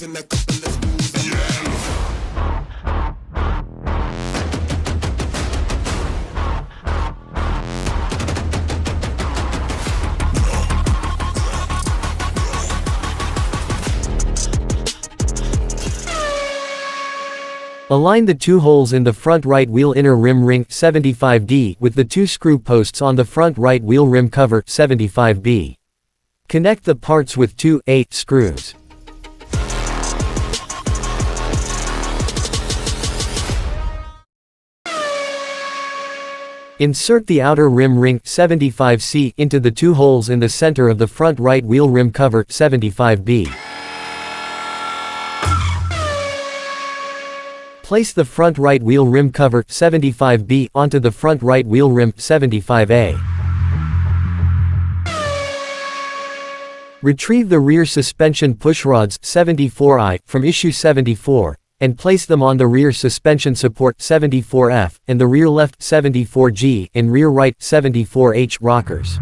making a couple of moves and Align the two holes in the front right wheel inner rim ring 75D with the two screw posts on the front right wheel rim cover 75B. Connect the parts with two 8 screws. Insert the outer rim ring 75C into the two holes in the center of the front right wheel rim cover 75B. Place the front right wheel rim cover 75B onto the front right wheel rim 75A. Retrieve the rear suspension pushrods 74I from issue 74, and place them on the rear suspension support 74F and the rear left 74G and rear right 74H rockers.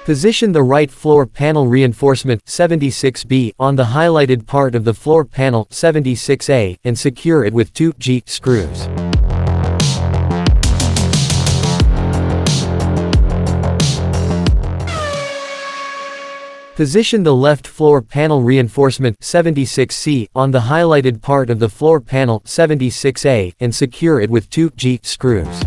Position the right floor panel reinforcement 76B on the highlighted part of the floor panel 76A and secure it with two G screws. Position the left floor panel reinforcement 76C on the highlighted part of the floor panel 76A and secure it with two G screws.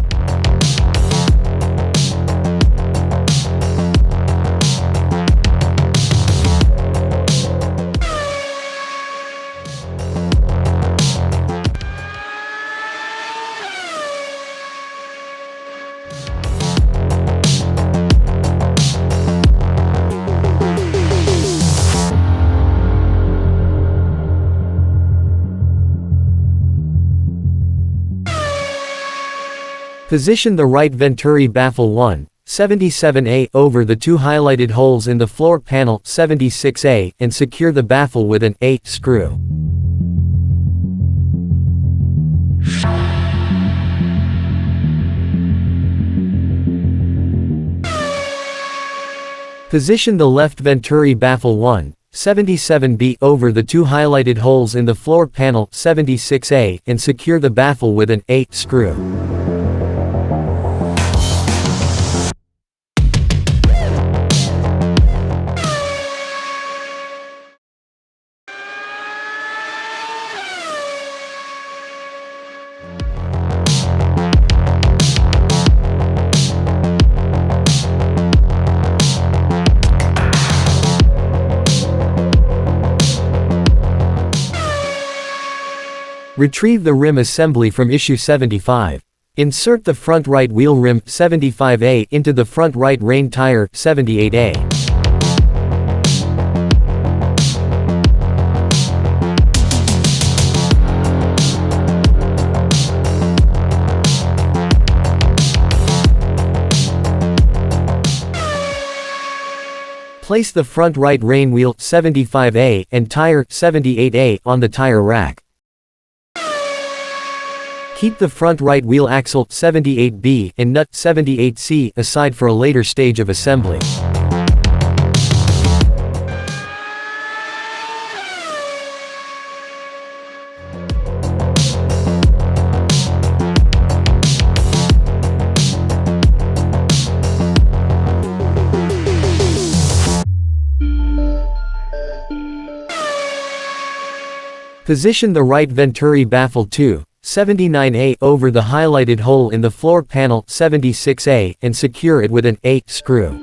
Position the right Venturi baffle 1, 77A over the two highlighted holes in the floor panel 76A and secure the baffle with an 8 screw. Position the left Venturi baffle 1, 77B over the two highlighted holes in the floor panel 76A and secure the baffle with an 8 screw. Retrieve the rim assembly from issue 75. Insert the front right wheel rim 75A into the front right rain tire 78A. Place the front right rain wheel 75A and tire 78A on the tire rack. Keep the front right wheel axle 78B and nut 78C aside for a later stage of assembly. Position the right Venturi baffle 2, 79A over the highlighted hole in the floor panel 76A and secure it with an 8 screw.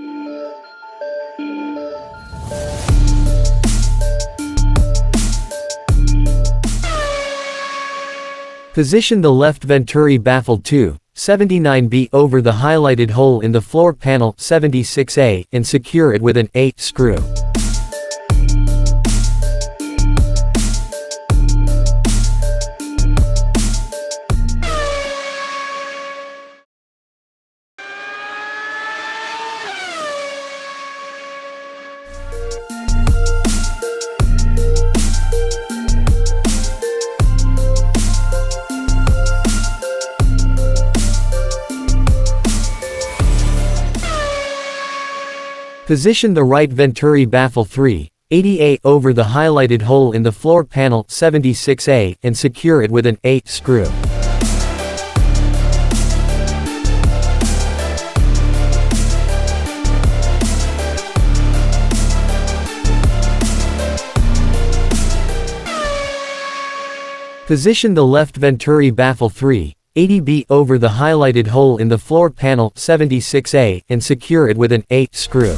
Position the left Venturi baffle 2, 79B over the highlighted hole in the floor panel 76A and secure it with an A screw. Position the right Venturi baffle 3, 80A over the highlighted hole in the floor panel 76A and secure it with an A screw. Position the left Venturi baffle 3, 80B over the highlighted hole in the floor panel 76A and secure it with an A screw.